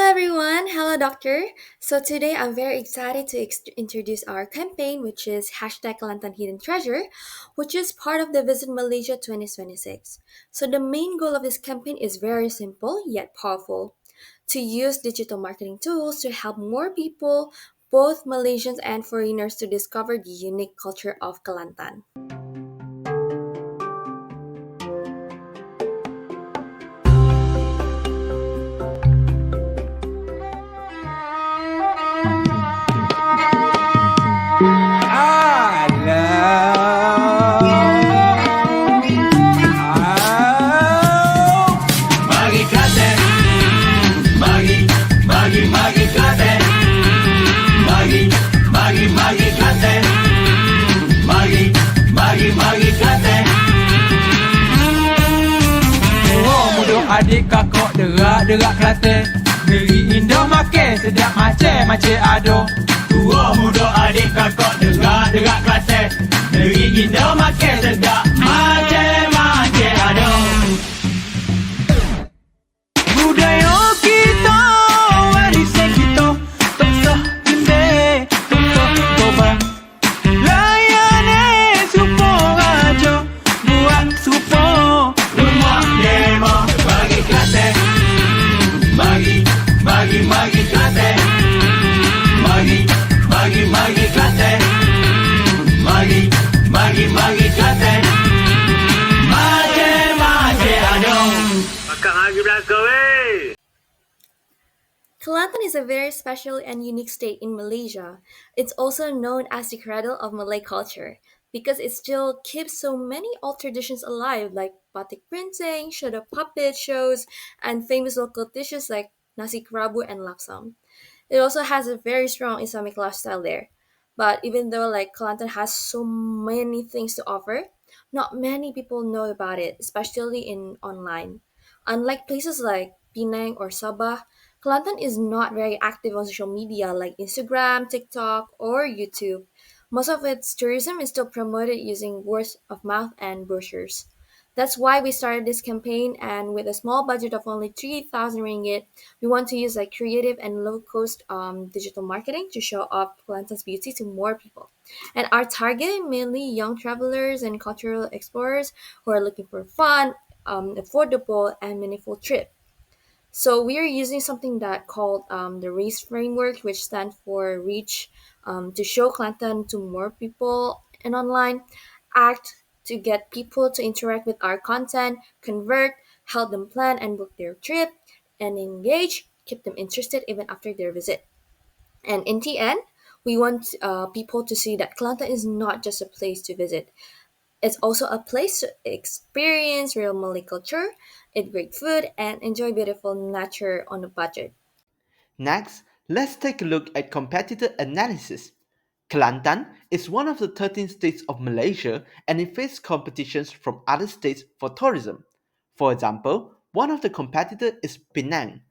everyone. Hello, doctor. So today I'm very excited to introduce our campaign, which is hashtag Kelantan Hidden Treasure, which is part of the Visit Malaysia 2026. So the main goal of this campaign is very simple yet powerful: to use digital marketing tools to help more people, both Malaysians and foreigners, to discover the unique culture of Kelantan. Magi Klaten, Magi Klaten, Magi Klaten, Magi Klaten. Oh, mudo adik kakak derak Klaten. Negeri Indo makan sedap macam ado. Oh, mudo adik kakak derak Klaten. Negeri Indo makan sedap macam ado. Budaya kita, warisan kita, tak sah pindah, tak sah ubah. Layani serupa raja, buat serupa rumah demo. Bagi Klaten, bagi Klaten, bagi Klaten, bagi Klaten. Macam ada. Makan lagi belakang weh. Kelantan is a very special and unique state in Malaysia. It's also known as the cradle of Malay culture because it still keeps so many old traditions alive, like batik printing, shadow puppet shows, and famous local dishes like nasi kerabu and lapsang. It also has a very strong Islamic lifestyle there. But even though Kelantan has so many things to offer, not many people know about it, especially in online. Unlike places like Penang or Sabah, Kelantan is not very active on social media like Instagram, TikTok, or YouTube. Most of its tourism is still promoted using word of mouth and brochures. That's why we started this campaign, and with a small budget of only 3,000 ringgit, we want to use creative and low cost digital marketing to show off Kelantan's beauty to more people. And our target mainly young travelers and cultural explorers who are looking for fun, affordable, and meaningful trip. So we are using something that called the RACE framework, which stands for reach, to show content to more people and online, act to get people to interact with our content, convert, help them plan and book their trip, and engage, keep them interested even after their visit. And in the end, we want people to see that Kelantan is not just a place to visit. It's also a place to experience real Malay culture, eat great food, and enjoy beautiful nature on a budget. Next, let's take a look at competitor analysis. Kelantan is one of the 13 states of Malaysia and it faces competitions from other states for tourism. For example, one of the competitors is Penang.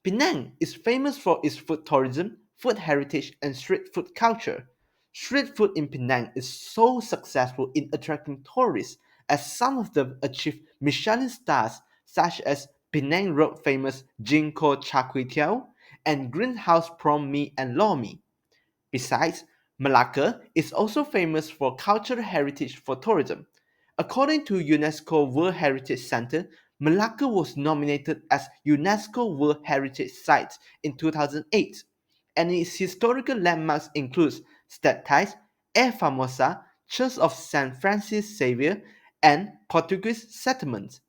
Penang is famous for its food tourism, food heritage, and street food culture. Street food in Penang is so successful in attracting tourists as some of them achieve Michelin stars such as Penang Road famous Jinko Char Kway Teow and Greenhouse Prawn Mee and Lor Mee. Besides, Malacca is also famous for cultural heritage for tourism. According to UNESCO World Heritage Center, Malacca was nominated as UNESCO World Heritage Site in 2008, and its historical landmarks include statues, Air Famosa, Church of St. Francis Xavier, and Portuguese settlements.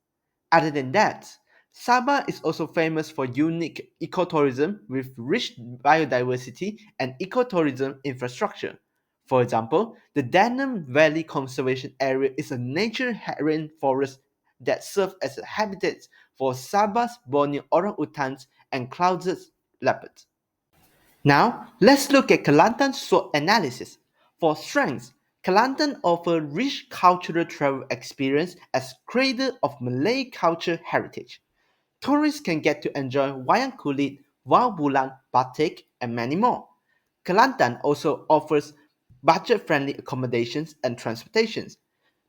Other than that, Sabah is also famous for unique ecotourism with rich biodiversity and ecotourism infrastructure. For example, the Danam Valley Conservation Area is a nature rainforest that serves as a habitat for Sabah's Borneo orang-utans and clouded leopards. Now, let's look at Kelantan SWOT analysis. For strengths, Kelantan offers rich cultural travel experience as cradle of Malay culture heritage. Tourists can get to enjoy wayang kulit, wau bulan, batik, and many more. Kelantan also offers budget-friendly accommodations and transportations.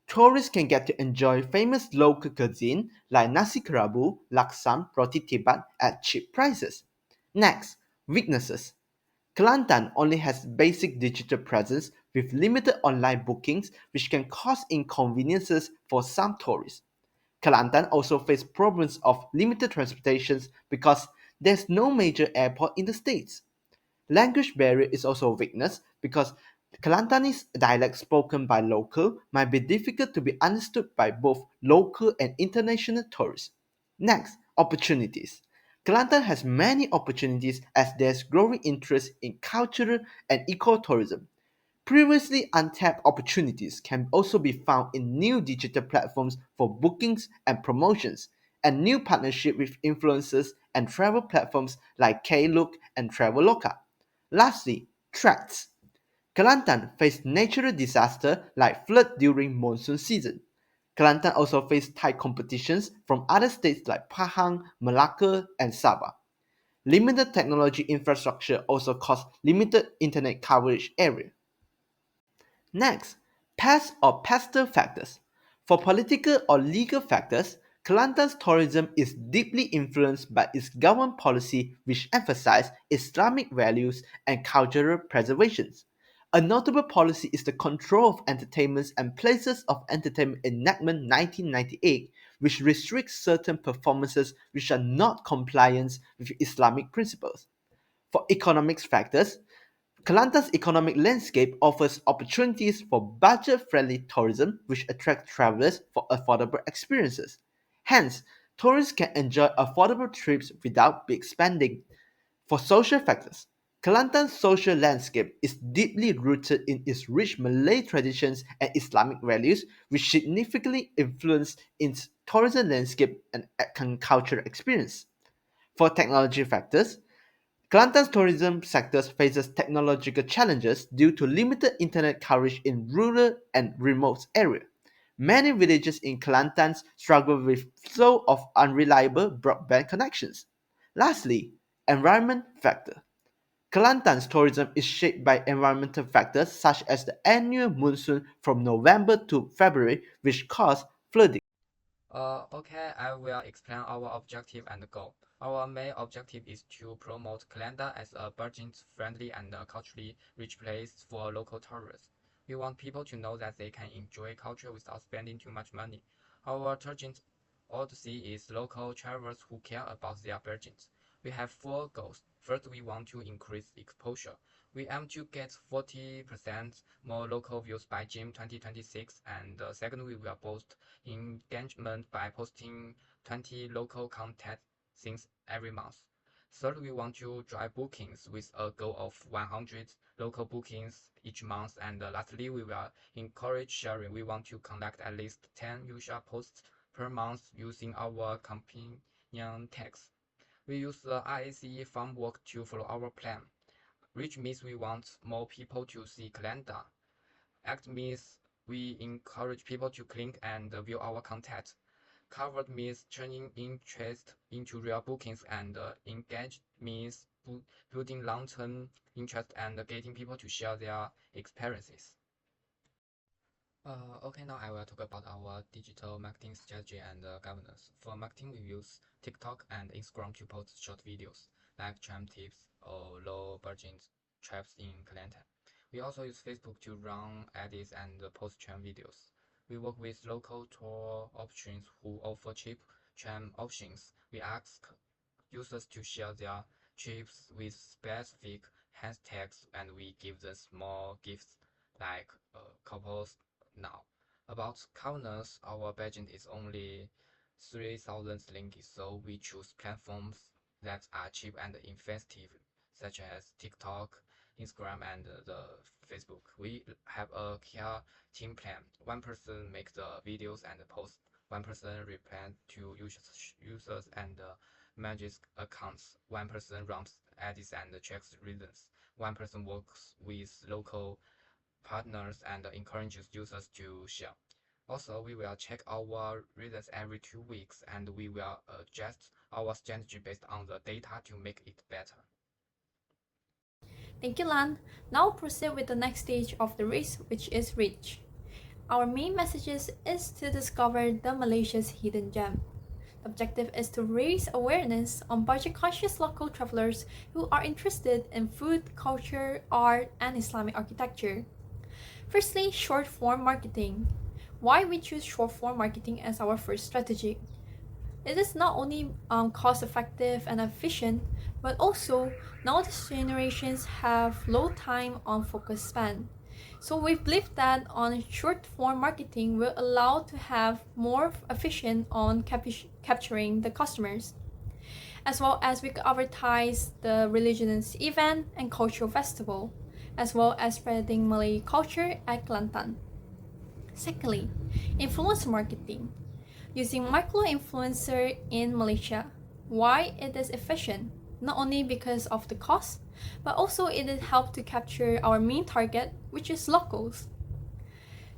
Tourists can get to enjoy famous local cuisine like nasi kerabu, laksam, roti tibat at cheap prices. Next, weaknesses. Kelantan only has basic digital presence with limited online bookings, which can cause inconveniences for some tourists. Kelantan also faces problems of limited transportations because there's no major airport in the states. Language barrier is also a weakness because Kelantanese dialect spoken by local might be difficult to be understood by both local and international tourists. Next, opportunities. Kelantan has many opportunities as there's growing interest in cultural and ecotourism. Previously untapped opportunities can also be found in new digital platforms for bookings and promotions, and new partnerships with influencers and travel platforms like Klook and Traveloka. Lastly, threats. Kelantan faced natural disasters like flood during monsoon season. Kelantan also faced tight competitions from other states like Pahang, Malacca, and Sabah. Limited technology infrastructure also caused limited internet coverage area. Next, pest or pestle factors. For political or legal factors, Kelantan's tourism is deeply influenced by its government policy which emphasize Islamic values and cultural preservation. A notable policy is the Control of Entertainments and Places of Entertainment Enactment 1998, which restricts certain performances which are not compliant with Islamic principles. For economics factors, Kelantan's economic landscape offers opportunities for budget-friendly tourism which attracts travelers for affordable experiences. Hence, tourists can enjoy affordable trips without big spending. For social factors, Kelantan's social landscape is deeply rooted in its rich Malay traditions and Islamic values, which significantly influence its tourism landscape and cultural experience. For technology factors, Kelantan's tourism sector faces technological challenges due to limited internet coverage in rural and remote areas. Many villages in Kelantan struggle with flow of unreliable broadband connections. Lastly, environment factor. Kelantan's tourism is shaped by environmental factors such as the annual monsoon from November to February, which cause flooding. Okay, I will explain our objective and goal. Our main objective is to promote Calenda as a budget-friendly and culturally rich place for local tourists. We want people to know that they can enjoy culture without spending too much money. Our target audience is local travelers who care about their budget. We have four goals. First, we want to increase exposure. We aim to get 40% more local views by June 2026, and second, we will boost engagement by posting 20 local content things every month. Third, we want to drive bookings with a goal of 100 local bookings each month. And lastly, we will encourage sharing. We want to conduct at least 10 usual posts per month using our companion tags. We use the RACE framework to follow our plan, which means we want more people to see calendar. Act means we encourage people to click and view our content. Covered means turning interest into real bookings, and engaged means building long-term interest and getting people to share their experiences. Okay, now I will talk about our digital marketing strategy and governance. For marketing, we use TikTok and Instagram to post short videos like tram tips or low budget trips in Kelantan. We also use Facebook to run ads and post tram videos. We work with local tour options who offer cheap tram options. We ask users to share their trips with specific hashtags, and we give them small gifts like couples now. About governance, our budget is only 3,000 ringgit, so we choose platforms that are cheap and effective, such as TikTok, Instagram, and the Facebook. We have a clear team plan. One person makes the videos and posts. One person reply to users and manages accounts. One person runs ads and checks reasons. One person works with local partners and encourages users to share. Also, we will check our results every 2 weeks, and we will adjust our strategy based on the data to make it better. Thank you, Lan. Now proceed with the next stage of the race, which is reach. Our main messages is to discover the Malaysia's hidden gem. The objective is to raise awareness on budget-conscious local travelers who are interested in food, culture, art, and Islamic architecture. Firstly, short-form marketing. Why we choose short-form marketing as our first strategy? It is not only cost-effective and efficient, but also nowadays generations have low time on focus span. So we believe that on short form marketing will allow to have more efficient on capturing the customers, as well as we could advertise the religious event and cultural festival, as well as spreading Malay culture at Kelantan. Secondly, influencer marketing, using micro-influencer in Malaysia. Why it is efficient? Not only because of the cost, but also it helps to capture our main target, which is locals.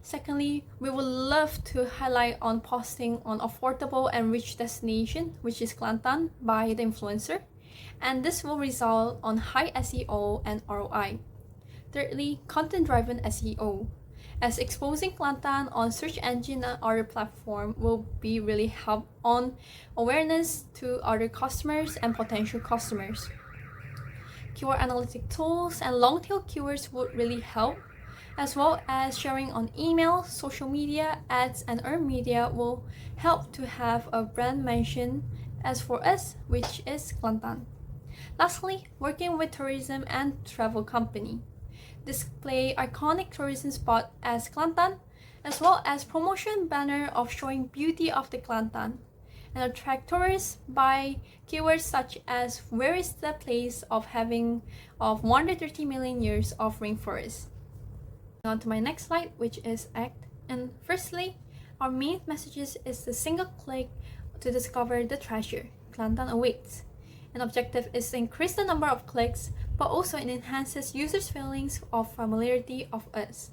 Secondly, we would love to highlight on posting on affordable and rich destination, which is Kelantan, by the influencer, and this will result on high SEO and ROI. Thirdly, content-driven SEO, as exposing Kelantan on search engine and other platform will be really help on awareness to other customers and potential customers. Keyword analytic tools and long-tail keywords would really help, as well as sharing on email, social media, ads, and earned media will help to have a brand mention as for us, which is Kelantan. Lastly, working with tourism and travel company. Display iconic tourism spot as Kelantan, as well as promotion banner of showing beauty of the Kelantan, and attract tourists by keywords such as where is the place of having of 130 million years of rainforest. On to my next slide, which is ACT. And firstly, our main messages is the single click to discover the treasure. Kelantan awaits. An objective is to increase the number of clicks, but also it enhances users' feelings of familiarity of us.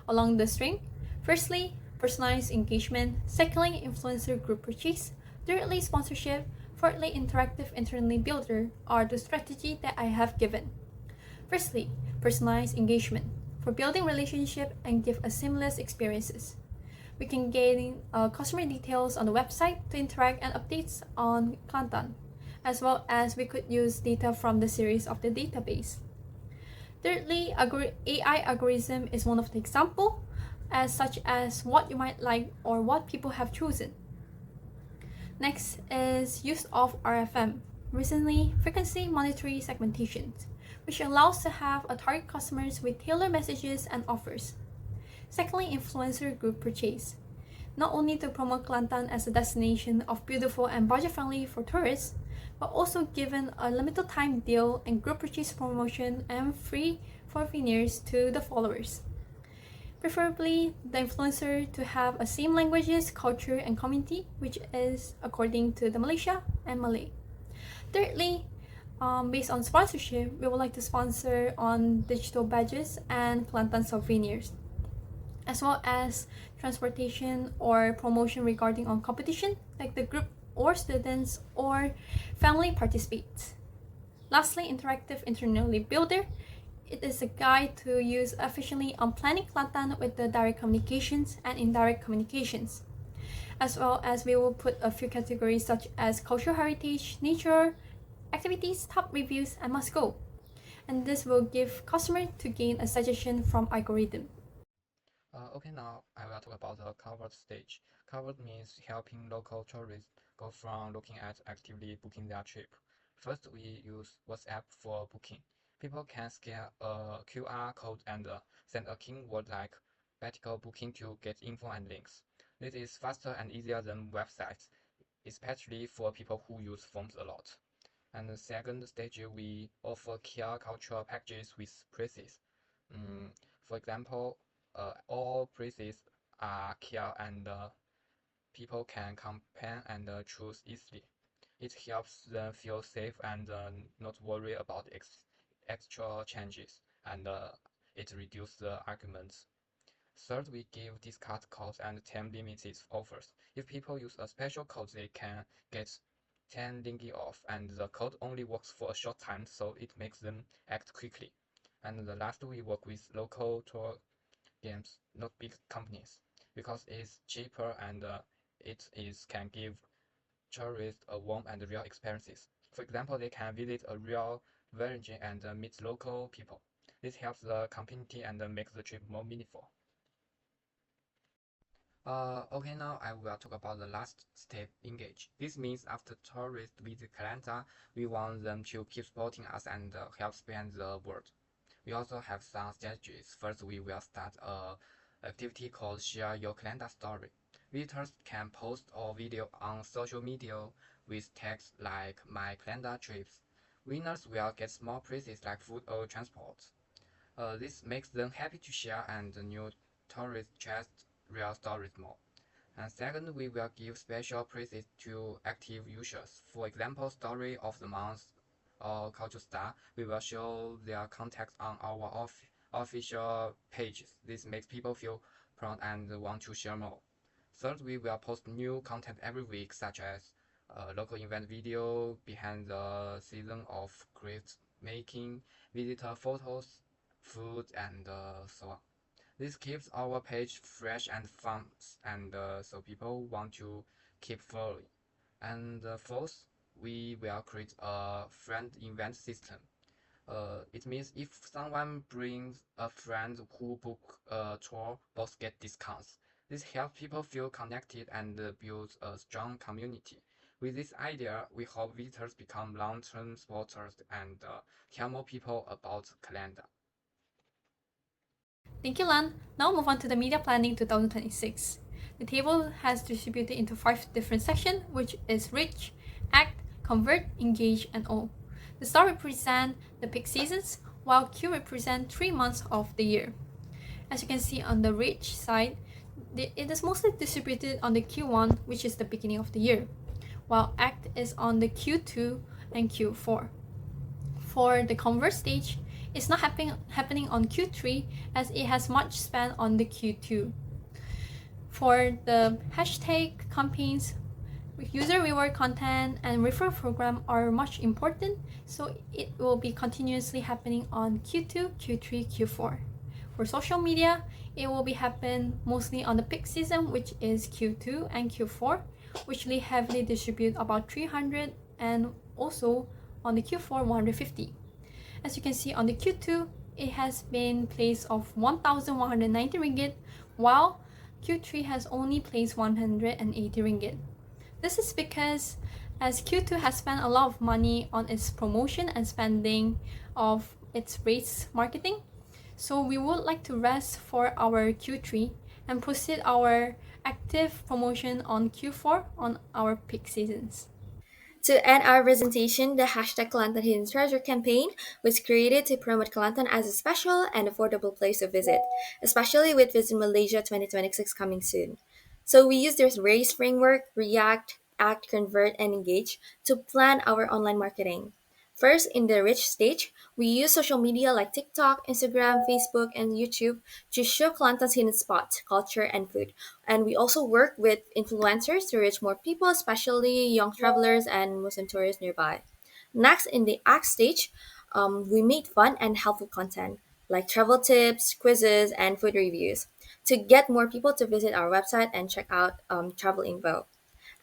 Along the string, firstly, personalized engagement, secondly, influencer group purchase, thirdly, sponsorship, fourthly, interactive internally builder are the strategy that I have given. Firstly, personalized engagement for building relationship and give a seamless experiences. We can gain customer details on the website to interact and updates on Kelantan, as well as we could use data from the series of the database. Thirdly, AI algorithm is one of the example, as such as what you might like or what people have chosen. Next is use of RFM, recently frequency monetary segmentation, which allows to have a target customers with tailored messages and offers. Secondly, influencer group purchase, not only to promote Kelantan as a destination of beautiful and budget-friendly for tourists, but also given a limited time deal and group purchase promotion and free souvenirs to the followers. Preferably, the influencer to have a same languages, culture, and community, which is according to the Malaysia and Malay. Thirdly, based on sponsorship, we would like to sponsor on digital badges and Kelantan souvenirs, as well as transportation or promotion regarding on competition, like the group or students or family participates. Lastly, interactive internally builder. It is a guide to use efficiently on planning Kelantan with the direct communications and indirect communications, as well as we will put a few categories such as cultural heritage, nature, activities, top reviews, and must go. And this will give customer to gain a suggestion from algorithm. Okay, now I will talk about the covered stage. Covered means helping local tourists go from looking at actively booking their trip. First, we use WhatsApp for booking. People can scan a QR code and send a keyword like vertical booking to get info and links. This is faster and easier than websites, especially for people who use phones a lot. And the second stage, we offer Kia cultural packages with prices. For example, all prices are clear and people can compare and choose easily. It helps them feel safe and not worry about extra changes, and it reduces the arguments. Third, we give discount codes and time limited offers. If people use a special code, they can get 10 ringgit off, and the code only works for a short time, so it makes them act quickly. And the last, we work with local tour games, not big companies, because it's cheaper and it is can give tourists warm and real experiences. For example, they can visit a real village and meet local people. This helps the community and makes the trip more meaningful. Okay, now I will talk about the last step, engage. This means after tourists visit Calanta, we want them to keep supporting us and help spread the word. We also have some strategies. First, we will start a activity called Share Your Calendar Story. Visitors can post or video on social media with tags like My Calendar Trips. Winners will get small prizes like food or transport. This makes them happy to share and the new tourists trust real stories more. And second, we will give special prizes to active users. For example, Story of the Month or Culture Star, we will show their contacts on our official pages. This makes people feel proud and want to share more. Third, we will post new content every week, such as local event video, behind the season of craft making, visitor photos, food, and so on. This keeps our page fresh and fun, and so people want to keep following. And fourth, we will create a friend event system. It means if someone brings a friend who book a tour, both get discounts. This helps people feel connected and builds a strong community. With this idea, we hope visitors become long-term supporters and tell more people about Calendar. Thank you, Lan. Now move on to the media planning 2026. The table has distributed into 5 different sections, which is reach, act, convert, engage, and all. The star represent the peak seasons, while Q represent 3 months of the year. As you can see on the reach side, it is mostly distributed on the Q1, which is the beginning of the year, while act is on the Q2 and Q4. For the convert stage, it's not happening on Q3 as it has much spent on the Q2. For the hashtag campaigns, user reward content and referral program are much important, so it will be continuously happening on Q2, Q3, Q4. For social media, it will be happen mostly on the peak season, which is Q2 and Q4, which we heavily distribute about 300, and also on the Q4 150. As you can see on the Q2, it has been placed of 1,190 ringgit, while Q3 has only placed 180 ringgit. This is because as Q2 has spent a lot of money on its promotion and spending of its race marketing, so we would like to rest for our Q3 and proceed our active promotion on Q4 on our peak seasons. To end our presentation, the hashtag Kelantan Hidden Treasure campaign was created to promote Kelantan as a special and affordable place to visit, especially with Visit Malaysia 2026 coming soon. So we use this RACE framework, React, Act, Convert, and Engage to plan our online marketing. First, in the rich stage, we use social media like TikTok, Instagram, Facebook, and YouTube to show Kelantan's hidden spots, culture, and food. And we also work with influencers to reach more people, especially young travelers and Muslim tourists nearby. Next, in the act stage, we made fun and helpful content like travel tips, quizzes, and food reviews to get more people to visit our website and check out travel info.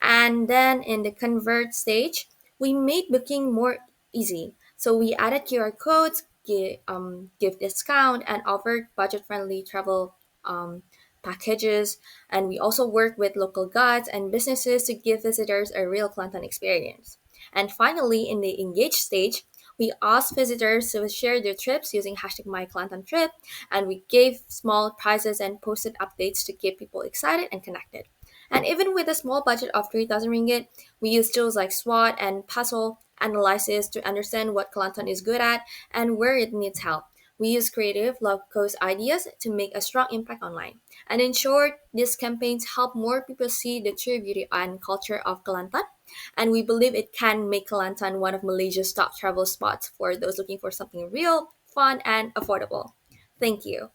And then in the convert stage, we made booking more easy. So we added QR codes, give discount, and offered budget-friendly travel packages. And we also work with local guides and businesses to give visitors a real Kelantan experience. And finally, in the engage stage, we asked visitors to share their trips using hashtag MyKelantanTrip, and we gave small prizes and posted updates to keep people excited and connected. And even with a small budget of 3,000 ringgit, we use tools like SWOT and puzzle analysis to understand what Kelantan is good at and where it needs help. We use creative, low cost ideas to make a strong impact online. And in short, these campaigns help more people see the true beauty and culture of Kelantan. And we believe it can make Kelantan one of Malaysia's top travel spots for those looking for something real, fun, and affordable. Thank you.